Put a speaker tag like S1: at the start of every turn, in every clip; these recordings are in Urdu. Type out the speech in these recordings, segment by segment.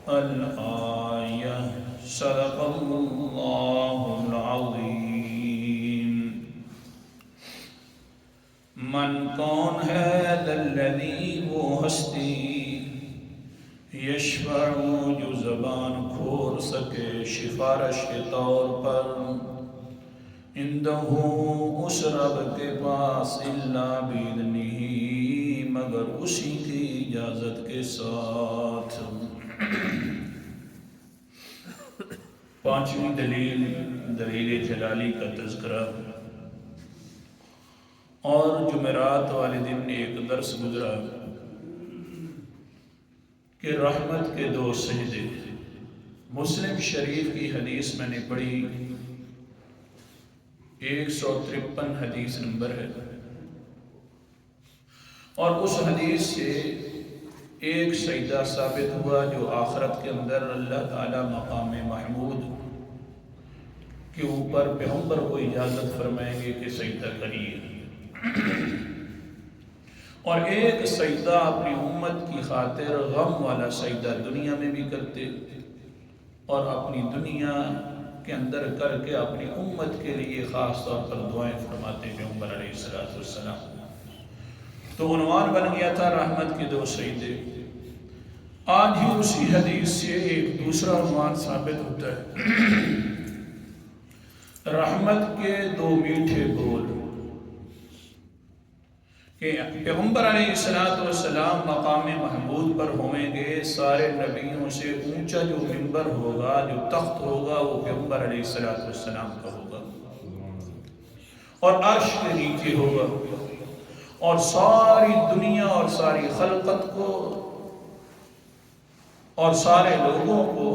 S1: الآية صدق الله العظيم. من کون ہے الذی وہ ہستی یشفع جو زبان کھول سکے سفارش کے طور پر عندہ اس رب کے پاس الا باذنہ مگر اسی کی اجازت کے ساتھ. پانچویں دلیل جلالی کا تذکرہ. اور جمعرات والے دن ایک درس گزرا کہ رحمت کے دو سجدے. مسلم شریف کی حدیث میں نے پڑھی 153 حدیث نمبر ہے، اور اس حدیث سے ایک سجدہ ثابت ہوا جو آخرت کے اندر اللہ تعالی مقام محمود کے اوپر پیغمبر کو اجازت فرمائیں گے کہ سجدہ کریے، اور ایک سجدہ اپنی امت کی خاطر غم والا سجدہ دنیا میں بھی کرتے اور اپنی دنیا کے اندر کر کے اپنی امت کے لیے خاص طور پر دعائیں فرماتے پیغمبر علیہ السلام. تو عنوان بن گیا تھا رحمت کے دو سجدے. آج ہی اسی حدیث سے ایک دوسرا عنوان ثابت ہوتا ہے، رحمت کے دو میٹھے بول. کہ پیغمبر علیہ السلام مقام محمود پر ہوئیں گے، سارے نبیوں سے اونچا جو منبر ہوگا، جو تخت ہوگا، وہ پیغمبر علیہ السلام کا ہوگا، اور عرش کے نیچے ہوگا، اور ساری دنیا اور ساری خلقت کو اور سارے لوگوں کو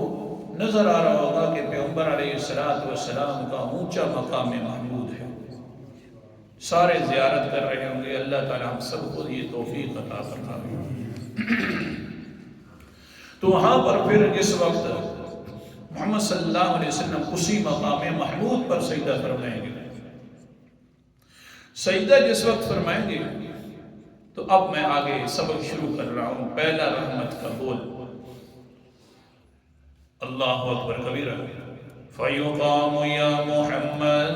S1: نظر آ رہا ہوگا کہ پیغمبر علیہ السلام کا اونچا مقام محمود ہے. سارے زیارت کر رہے ہوں گے. اللہ تعالی ہم سب کو یہ توفیق عطا فرمائے. تو وہاں پر پھر جس وقت محمد صلی اللہ علیہ وسلم اسی مقام محمود پر سجدہ فرمائیں گے، سجدہ جس وقت فرمائیں گے، تو اب میں آگے سبق شروع کر رہا ہوں. پہلا رحمت کا بول اللہ اکبر کبیرہ. فَيُقَامُ يَا مُحَمَّدْ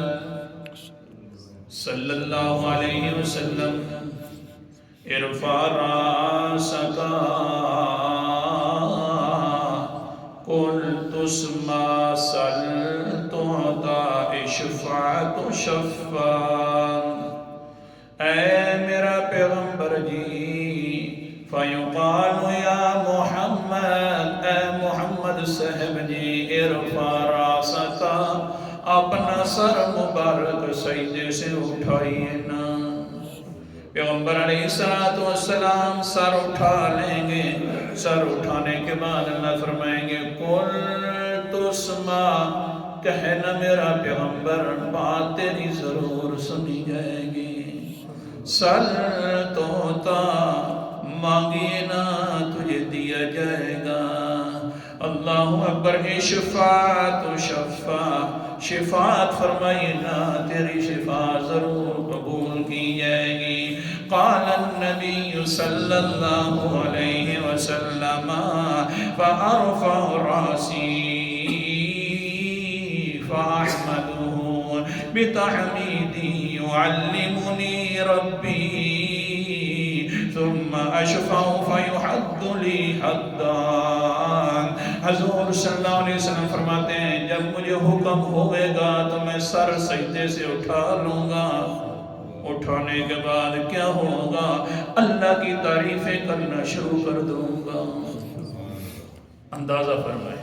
S1: صلی اللہ علیہ وسلم ارفع راسک قل تسمع سل تعطى اشفع تشفع. اے میرا پیغمبر جی، فیقال یا محمد، اے محمد صاحب جی، ارفع راسک، اپنا سر مبارک سجدے سے اٹھائیے نا. پیغمبر علیہ السلام سر اٹھا لیں گے. سر اٹھانے کے بعد اللہ فرمائیں گے قل تسمع، کہنا میرا پیغمبر بات تیری ضرور سنی جائے گی. سل توتا، مانگیے نا تجھے دیا جائے گا. اللہ اکبر. اشفاعت شفا، شفاعت فرمائیے نا تیری شفاعت ضرور قبول کی جائے گی. قال النبی صلی اللہ علیہ وسلم فارفع راسی فاحمده بتحمیدی يعلمنی ربی ثم اشفع فیحد لی حدان. حضور صلی اللہ علیہ وسلم فرماتے ہیں جب مجھے حکم ہوئے گا تو میں سر سجدے سے اٹھا لوں گا. اٹھانے کے بعد کیا ہوگا؟ اللہ کی تعریفیں کرنا شروع کر دوں گا. اندازہ فرمائے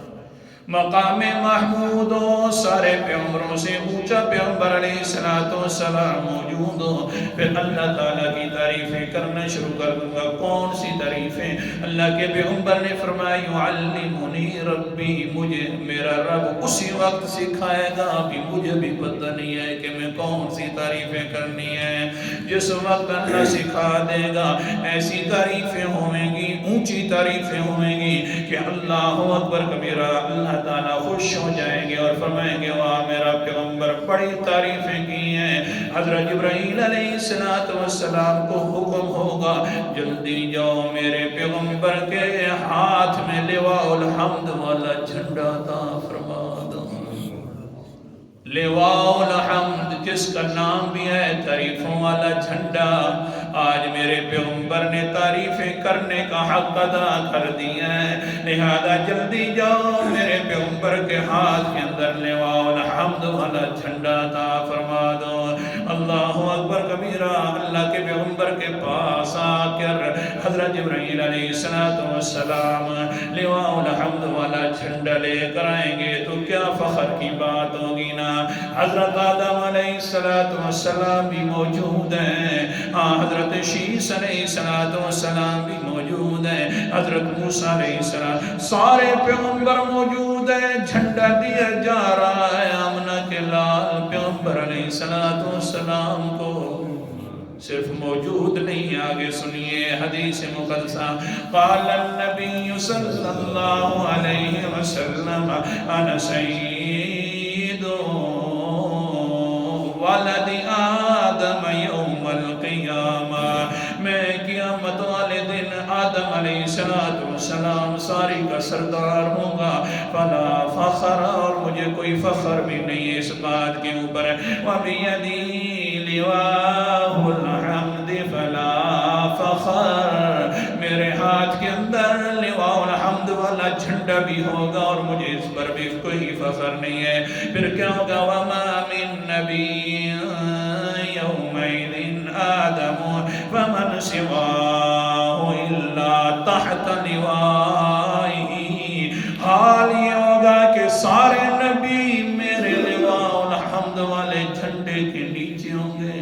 S1: مقام محمود ہو، سارے پیغمبروں سے اونچا پیغمبر علیہ السلام موجود ہو، پھر اللہ تعالیٰ کی تعریفیں کرنا شروع کر دوں گا. کون سی تعریفیں؟ اللہ کے پیغمبر نے فرمایا یعلمنی ربی، مجھے میرا رب اسی وقت سکھائے گا. ابھی مجھے بھی پتہ نہیں ہے کہ میں کون سی تعریفیں کرنی ہے. جس وقت اللہ سکھا دے گا ایسی تعریفیں ہوئیں گی، اونچی تعریفیں ہوئیں گی کہ اللہ اکبر کبیرہ. اللہ تعالیٰ خوش ہو جائیں گے اور فرمائیں گے واہ میرا پیغمبر بڑی تعریفیں کی ہیں. حضرت جبرائیل علیہ السلام کو حکم ہوگا جلدی جاؤ، میرے پیغمبر کے ہاتھ میں لواء الحمد والا جھنڈا عطا فرما دو۔ لواء الحمد جس کا نام بھی ہے تعریفوں والا جھنڈا، آج میرے پیغمبر نے تعریفیں کرنے کا حق ادا کر دیا ہے، لہذا جلدی جاؤ میرے پیغمبر کے ہاتھ کے اندر لواء الحمد والا جھنڈا عطا فرما دو۔ اللہ اکبر کبیرہ۔ اللہ کے پیغمبر کے پاس آ کر حضرت جبرائیل علیہ السلام لواء الحمد والا جھنڈا لے کر آئیں گے تو کیا فخر کی بات ہوگی نا۔ حضرت آدم علیہ السلام بھی موجود ہیں، حضرت شیس علیہ السلام بھی موجود ہیں، حضرت موسیٰ علیہ السلام، سارے پیغمبر موجود ہیں۔ جھنڈا دیا جا رہا ہے آمنہ کے لال پیغمبر علیہ السلام کو، صرف موجود نہیں، آگے سنیے حدیث مقدسہ، قال النبی صلی اللہ علیہ وسلم انا سید ولد آدم یوم القیامہ، میں قیامت والے دن آدم علیہ السلام ساری کا سردار ہوں گا، فلا فخر، اور مجھے کوئی فخر بھی نہیں اس بات کے اوپر، وَبِيَدِي لِوَاهُ الْحَمْدِ فَلَا فَخَرْ، میرے ہاتھ کے اندر لواء الحمد والا جھنڈا بھی ہوگا اور مجھے اس پر بھی کوئی فخر نہیں ہے۔ پھر کیا ہوگا، وَمَا مِن نَبِيٍّ يَوْمَئِذٍ آدَمُ فَمَنْ سِوَاهُ إِلَّا تَحْتَ لِوَائِهِ، حال یہ ہوگا کہ سارے نبی میرے لواء الحمد والے جھنڈے کے نیچے ہوں گے۔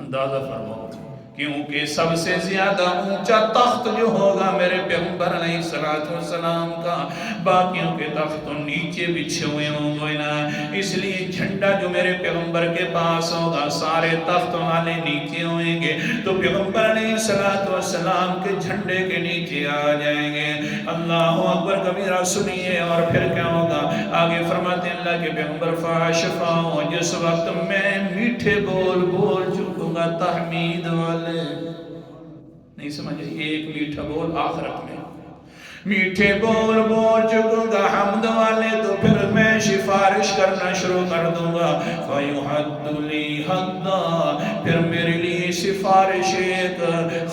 S1: اندازہ فرماؤ، کیونکہ سب سے زیادہ اونچا تخت جو ہوگا میرے پیغمبر علیہ السلام کا، باقیوں کے تخت تو نیچے بچھے ہوئے ہوں گے نا، اس لیے جھنڈا جو میرے پیغمبر کے پاس ہوگا سارے تخت والے نیچے ہوئیں گے، تو پیغمبر علیہ السلام کے جھنڈے کے نیچے آ جائیں گے۔ اللہ اکبر کبیرہ۔ سنیے اور پھر کیا ہوگا، آگے فرماتے ہیں اللہ کے پیغمبر، فاشفاؤں، جس وقت میں میٹھے بول بول چکوں گا تحمید والے، نہیں سمجھے، ایک میٹھا بول آخرت میں، میٹھے بول بول چکوں گا حمد والے، تو پھر میں سفارش کرنا شروع کر دوں گا، فَيُحَدُّ لِي حَدًّا، پھر میرے لیے سفارش ایک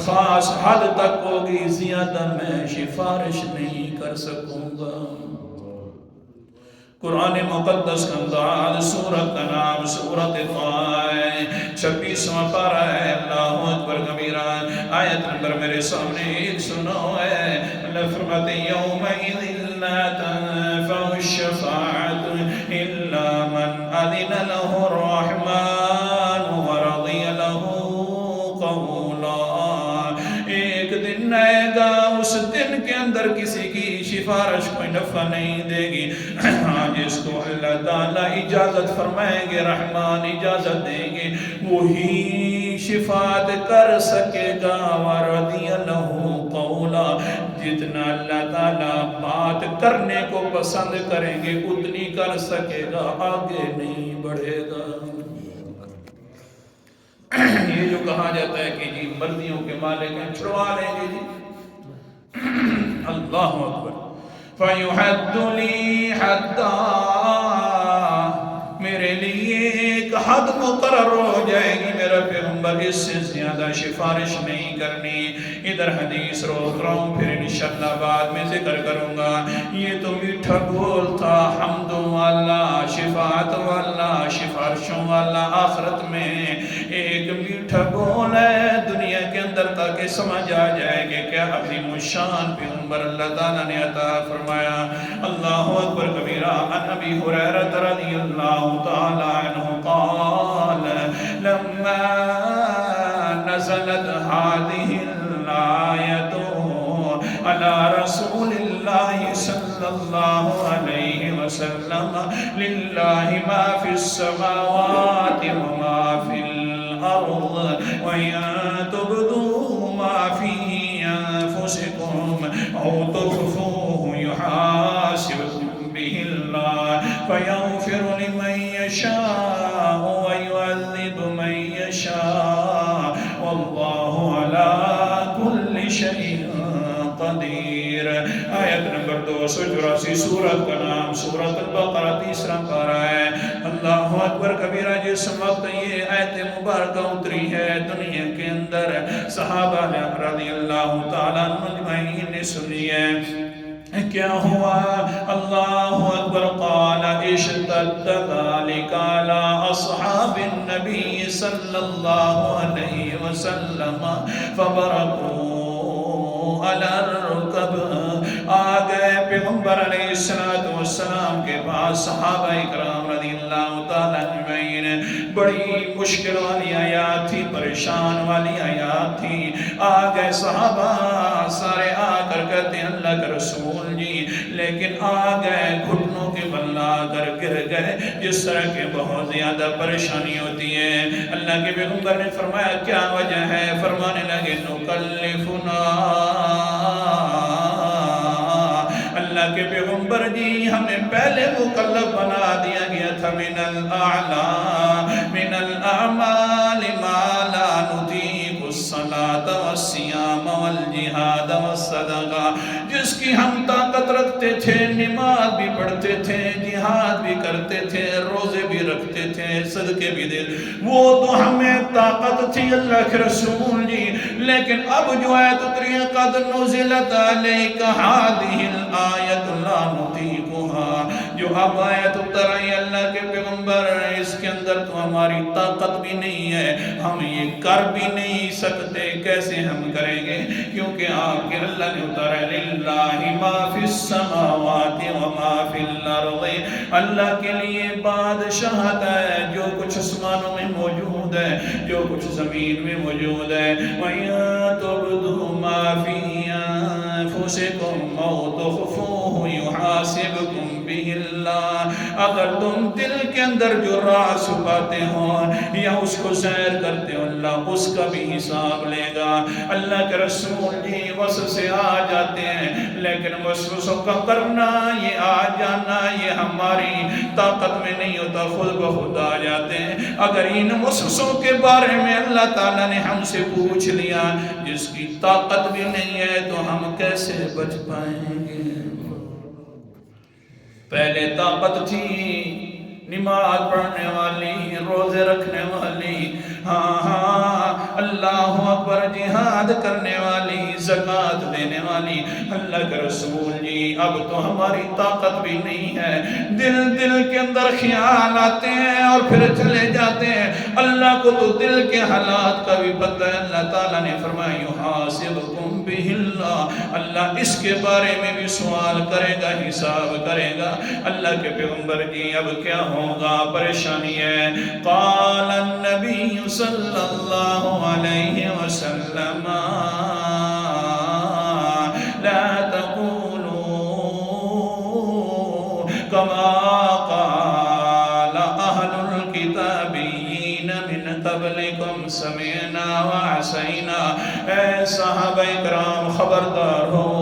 S1: خاص حد تک ہوگی، زیادہ میں سفارش نہیں کر سکوں گا۔ قرآن مقدس کا انداز، سورت کا نام سورت طٰہٰ ہے، 26واں پارہ ہے۔ اللہ اکبر کبیرہ۔ آیت نمبر میرے سامنے ایک سنو ہے، اللہ فرماتے ہیں یومئذ لا تنفع الشفاعۃ الا من اذن له الرحمن ورضی له قولا، ایک دن آئے گا، اس دن کے اندر کسی کی سفارش کوئی نفع نہیں دے گی، جس کو اللہ تعالیٰ اجازت فرمائیں گے، رحمان اجازت دیں گے، وہی شفاعت کر سکے گا، وَرَضِيَ لَهُ قَوْلًا، جتنا اللہ تعالیٰ بات کرنے کو پسند کریں گے اتنی کر سکے گا، آگے نہیں بڑھے گا۔ یہ جو کہا جاتا ہے کہ جی مرضیوں کے مالک ہیں، چھڑوا لیں گے جی، اللہ اکبر۔ فَيُحَدُّ لِي حَدًّا، میرے لیے ایک حد مقرر ہو جائے گی، میرا پیغمبر اس سے زیادہ سفارش نہیں کرنی۔ ادھر حدیث روک رہا ہوں، پھر انشاءاللہ بعد میں ذکر کروں گا۔ یہ تو میٹھا بول تھا، حمد والا، شفاعت والا، سفارشوں والا، آخرت میں ایک میٹھا بول ہے دنیا کے اندر، تاکہ سمجھ آ جائے کہ کیا عظیم الشان پیغمبر اللہ تعالیٰ نے عطا فرمایا۔ اللہ اکبر کبیرہ۔ عن ابی ہریرہ رضی اللہ تعالیٰ عنہ قال لما نزلت هذه الآية على رسول الله صلى الله عليه وسلم لله ما في السماوات وما في الأرض وإن تبدوا ما في أنفسكم أو تخفوه يحاسبكم به الله فيغفر لمن يشاء ويعذب من يشاء والله على كل شيء قدیر. آیت نمبر 284 سورت کا نام سورت البقرہ تیسرا پارہ ہے. اللہ اکبر کبیرہ. جس وقت یہ آیت مبارکہ اتری ہے دنیا کے اندر صحابہ رضی اللہ تعالیٰ مجمعین نے سنی ہے. کیا ہوا؟ اللہ اکبر. قال اشتد ذلك على اصحاب النبي صلی اللہ علیہ وسلم فبركوا على الركب. آگئے پیغمبر علیہ السلام کے پاس صحابہ اکرام رضی اللہ تعالیٰ اجمعین. بڑی مشکل والی آیات تھی, پریشان والی آیات تھی. آگئے صحابہ سارے آ کر کہتے ہیں اللہ کے رسول جی, لیکن آگئے گھٹنوں کے بل آ کر گر گئے جس طرح کے بہت زیادہ پریشانی ہوتی ہے. اللہ کے پیغمبر نے فرمایا کیا وجہ ہے؟ فرمانے لگے نکلفنا. اللہ کے پیغمبر جی ہمیں پہلے مکلف بنا دیا گیا تھا من الاعمال ما لا نطیق الصلاة والصیام والجہاد والصدقہ. جس کی ہم طاقت رکھتے تھے, نماز بھی پڑھتے تھے, جہاد بھی کرتے تھے, روزے بھی رکھتے تھے, صدقے بھی دیتے, وہ تو ہمیں طاقت تھی اللہ کے رسول جی. لیکن اب جو آیت اتری ہے قد نزلت علیک هذه الآیت لا نطیقها, جو اب آیت اتری اللہ کے پیغمبر اس کے اندر تو ہماری طاقت بھی نہیں ہے, ہم یہ کر بھی نہیں سکتے. کیسے ہم کریں گے؟ کیونکہ آپ کے اللہ نے اتارا للہ ما فی السماوات وما فی الارض. اللہ کے لیے بادشاہت ہے, جو کچھ آسمانوں میں موجود ہے, جو کچھ زمین میں موجود ہے. وَإِن تُبْدُوا مَا فِي أَنفُسِكُمْ أَوْ تُخْفُوهُ يُحَاسِبْكُمْ بِهِ اللَّهُ. اگر تم دل کے اندر جو راز چھپاتے ہو یا اس کو ظاہر کرتے ہو, اللہ اس کا بھی حساب لے گا. اللہ کے رسول جی وسوسے آ جاتے ہیں, لیکن وسوسوں کا کرنا, یہ آ جانا, یہ ہماری طاقت میں نہیں ہوتا, خود بخود آ جاتے ہیں. اگر ان وسوسوں کے بارے میں اللہ تعالیٰ نے ہم سے پوچھ لیا جس کی طاقت بھی نہیں ہے, تو ہم کیسے بچ پائیں گے؟ پہلے طاقت تھی نماز پڑھنے والی, روزے رکھنے والی, اللہ اکبر, جہاد کرنے والی, زکوٰۃ دینے والی. اللہ کے رسول جی اب تو ہماری طاقت بھی نہیں ہے. دل کے اندر خیال آتے ہیں اور پھر چلے جاتے ہیں. اللہ کو تو دل کے حالات کا بھی پتہ ہے. اللہ تعالیٰ نے فرمایا یحاسبکم بہ اللہ, اللہ اس کے بارے میں بھی سوال کرے گا, حساب کرے گا. اللہ کے پیغمبر جی اب کیا ہوگا؟ پریشانی ہے. قال النبی صلی اللہ علیہ وسلم لا تقولوا كما قال اہل الکتابین من قبلکم سمعنا وعصینا. اے صحابہ اکرام خبردار ہو,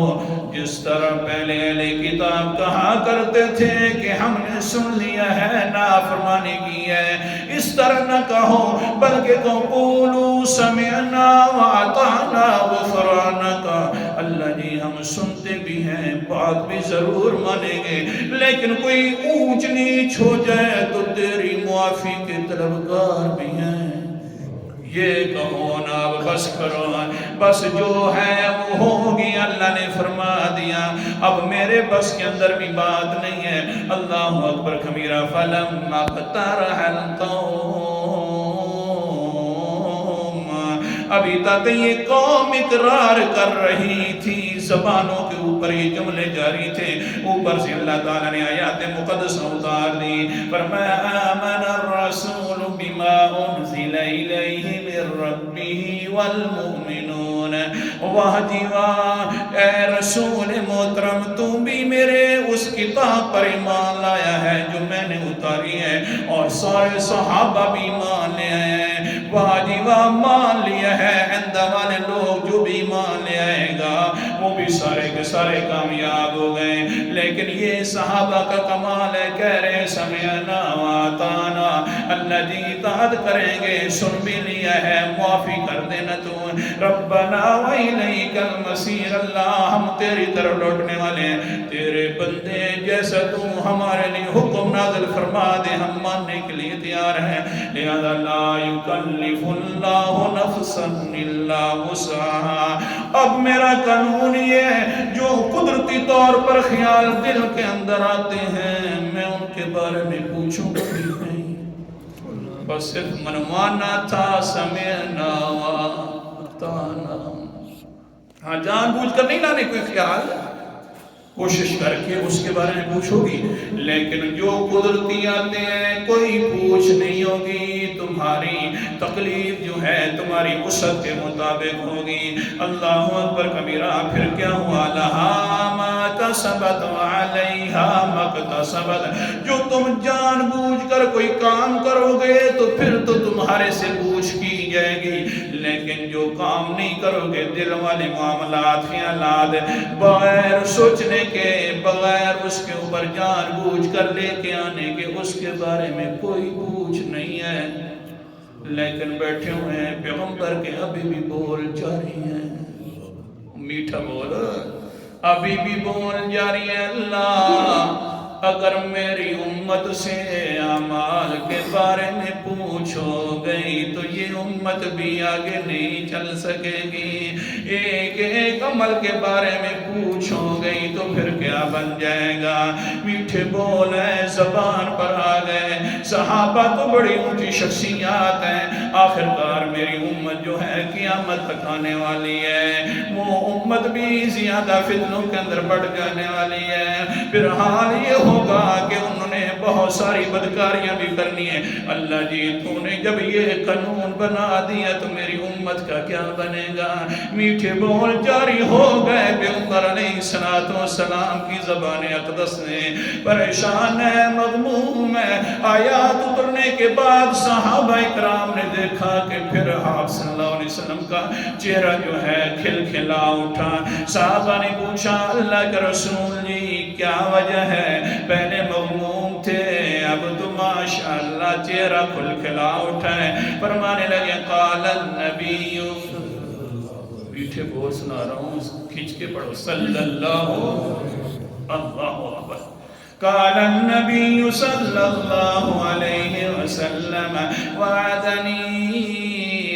S1: جس طرح پہلے اہل کتاب کہا کرتے تھے کہ ہم نے سن لیا ہے, نافرمانی کی ہے, اس طرح نہ کہو, بلکہ قولوا سمعنا واطعنا غفرانک. اللہ جی ہم سنتے بھی ہیں, بات بھی ضرور مانیں گے, لیکن کوئی اونچ نیچ ہو جائے تو تیری معافی کے طلبگار بھی ہیں. یہ کہو نا, بس کرو, بس جو ہے وہ ہوگی. اللہ نے فرما دیا, اب میرے بس کے اندر بھی بات نہیں ہے. اللہ اکبر کبیرہ. فلما اقترح القوم, ابھی تک یہ قوم اقرار کر رہی تھی, زبانوں کے اوپر یہ جملے جاری تھے, اوپر سے اللہ تعالیٰ نے آیات مقدسہ اتار دی. فرمایا آمن الرسول بما انزل الیہ من ربہ والمؤمنون. واہ جی واہ, اے رسول محترم, تم بھی میرے اس کتاب پر ایمان لایا ہے جو میں نے اتاری ہے, اور سارے صحابہ بھی ایمان لے آئے ہیں. واہ جی واہ, مان لیا ہے. آئندہ والے لوگ جو بھی ایمان لے آئے گا وہ بھی بھی سارے کے سارے کامیاب ہو گئے. لیکن یہ صحابہ کا کمال ہے, کہہ رہے سمعنا واتانا, اللہ جی اطاعت کریں گے, سن بھی لیا ہے, معافی کر دینا تو. ربنا وإلیک المصیر, اللہ ہم تیری طرف لوٹنے والے ہیں, تیرے بندے جیسا تو ہمارے لیے حکم نازل فرما دے ہم ماننے کے لیے تیار ہیں. لہذا لا یکلف اللہ نفسا الا وسعها. اب میرا قانون یہ ہے, جو قدرتی طور پر خیال دل کے اندر آتے ہیں میں ان کے بارے میں پوچھوں گا بھی نہیں, بس صرف منوانا تھا, سمعنا واتانا. ہاں جان بوجھ کر نہیں لانے کوئی خیال, کوشش کر کے اس کے بارے میں پوچھو گی, لیکن جو قدرتی آتے ہیں کوئی پوچھ نہیں ہوگی. تمہاری تکلیف جو ہے تمہاری وسعت کے مطابق ہوگی. اللہ اکبر کبیرہ. پھر کیا ہوا؟ لہا ما کسبت وعلیہا ما اکتسبت. جو تم جان بوجھ کر کوئی کام کرو گے تو پھر تو تمہارے سے پوچھ کی جائے گی, لیکن جو کام نہیں کرو گے, دل والے معاملات خیالات بغیر سوچنے کے, بغیر اس کے اوپر جان بوجھ کر لے کے آنے کے, اس کے بارے میں کوئی پوچھ نہیں ہے. لیکن بیٹھے ہوئے ہیں پیغمبر کے, ابھی بھی بول جاری ہیں, میٹھا بول ابھی بھی بول جاری ہے. اللہ اگر میری امت سے اعمال کے بارے میں پوچھو گئی تو یہ امت بھی آگے نہیں چل سکے گی. ایک ایک عمل کے بارے میں پوچھو گئی تو پھر کیا بن جائے گا؟ میٹھے بول ہیں, زبان پر آ گئے. صحابہ تو بڑی اونچی شخصیات ہیں, آخرکار میری امت جو ہے قیامت تک آنے والی ہے, وہ امت بھی زیادہ فتنوں کے اندر بڑھ جانے والی ہے. پھر حال یہ ہوگا کہ انہوں نے بہت ساری بدکاریاں بھی کرنی ہیں. اللہ جی تو نے جب یہ قانون بنا دیا تو میری امت کا کیا بنے گا؟ میٹھے بول جاری ہو گئے. پیغمبر علیہ السلام کی زبان اقدس نے پریشان ہے, مغموم ہے. آیات اترنے کے بعد صحابہ اکرام نے دیکھا کہ پھر آپ صلی اللہ علیہ وسلم کا چہرہ جو ہے کھل کھلا اٹھا. صحابہ نے پوچھا اللہ کے رسول جی کیا وجہ ہے؟ پہلے مغموم تھے, اب تو ماشاءاللہ چہرہ کھل کھلا اٹھا ہے. فرمانے لگے قال النبی, پیچھے بول سنا رہا ہوں, کھچ کے پڑھو, صلی اللہ اکبر. قال النبی صلی اللہ علیہ وسلم وعدنی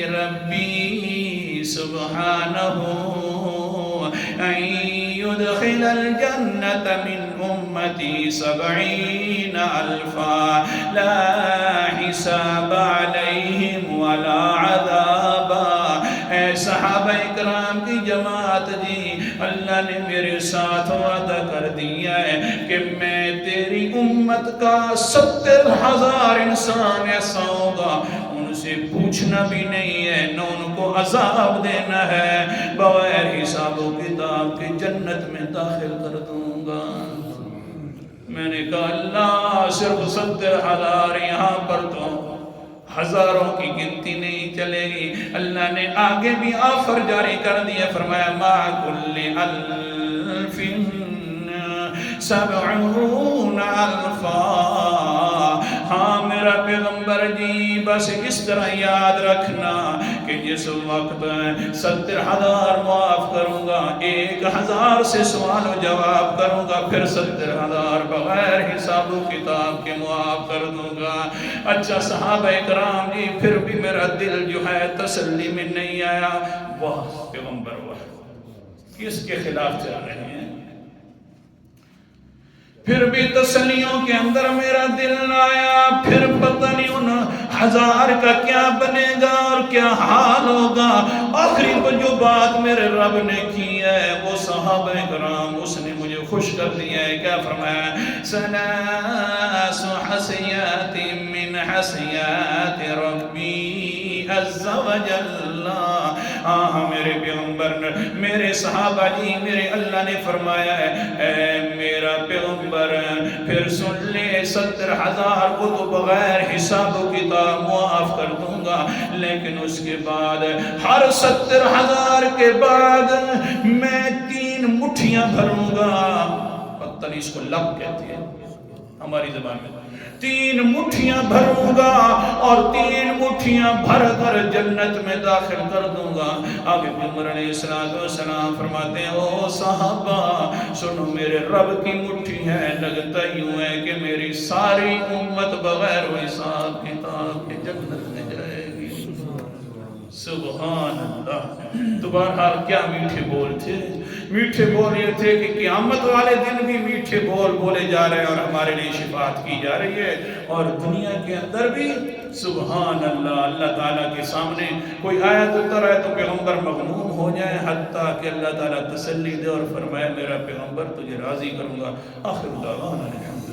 S1: ربی سبحانہ ان يدخل الجنة من أمتي 70 ألفا لا حساب عليهم ولا عذابا. اے صحابہ اکرام کی جماعت جی, اللہ نے میرے ساتھ وعدہ کر دیا ہے کہ میں تیری امت کا 70,000 انسان ایسا ہوگا, ان سے پوچھنا بھی نہیں ہے, نہ ان کو عذاب دینا ہے, بغیر حساب و کتاب کے جنت میں داخل کر دوں گا. میں نے کہا اللہ صرف 70,000, یہاں پر تو ہزاروں کی گنتی نہیں چلے گی. اللہ نے آگے بھی آفر جاری کر دیا, فرمایا ما کل الف 70 الفا. ہاں میرا پیغمبر جی بس اس طرح یاد رکھنا کہ جس وقت 70,000 معاف کروں گا, 1,000 سے سوال و جواب کروں گا, پھر 70,000 بغیر حساب و کتاب کے معاف کر دوں گا. اچھا صحابہ اکرام جی, پھر بھی میرا دل جو ہے تسلی میں نہیں آیا. واہ پیغمبر واہ, کس کے خلاف جا رہے ہیں؟ پھر بھی تسلیوں کے اندر میرا دل نہ آیا. پھر پتہ نہیں ان 1000 کا کیا بنے گا اور کیا حال ہوگا. آخری پر جو بات میرے رب نے کی ہے وہ صحابہ کرام اس نے مجھے خوش کر دیا ہے. کیا فرمایا؟ سلاس حسیات من حسیات ربی عز وجل. ہاں میرے پیغمبر نے, میرے صحابہ جی, میرے اللہ نے فرمایا ہے اے میرا پیغمبر پھر سن لے, 70,000 کو تو بغیر حساب و کتاب معاف کر دوں گا, لیکن اس کے بعد ہر 70,000 کے بعد میں 3 مٹھیاں بھروں گا، پتن اس کو لب کہتے ہیں ہماری زبان میں، 3 مٹھیاں بھروں گا اور 3 مٹھیاں بھر کر جنت میں داخل کر دوں گا۔ آگے پیغمبر علیہ السلام فرماتے ہیں او صحابہ سنو میرے رب کی مٹھی ہے، لگتا یوں ہے کہ میری ساری امت بغیر حساب کتاب کے جنت میں جائے گی۔ سبحان اللہ۔ تو بہرحال کیا میٹھے بول تھے، میٹھے بول یہ تھے کہ قیامت والے دن بھی میٹھے بول بولے جا رہے ہیں اور ہمارے لیے شفاعت کی جا رہی ہے، اور دنیا کے اندر بھی سبحان اللہ اللہ تعالیٰ کے سامنے کوئی آیت اتر آئے تو پیغمبر مغموم ہو جائے، حتیٰ کہ اللہ تعالیٰ تسلی دے اور فرمائے میرا پیغمبر تجھے راضی کروں گا۔ آخر دعوانا الحمد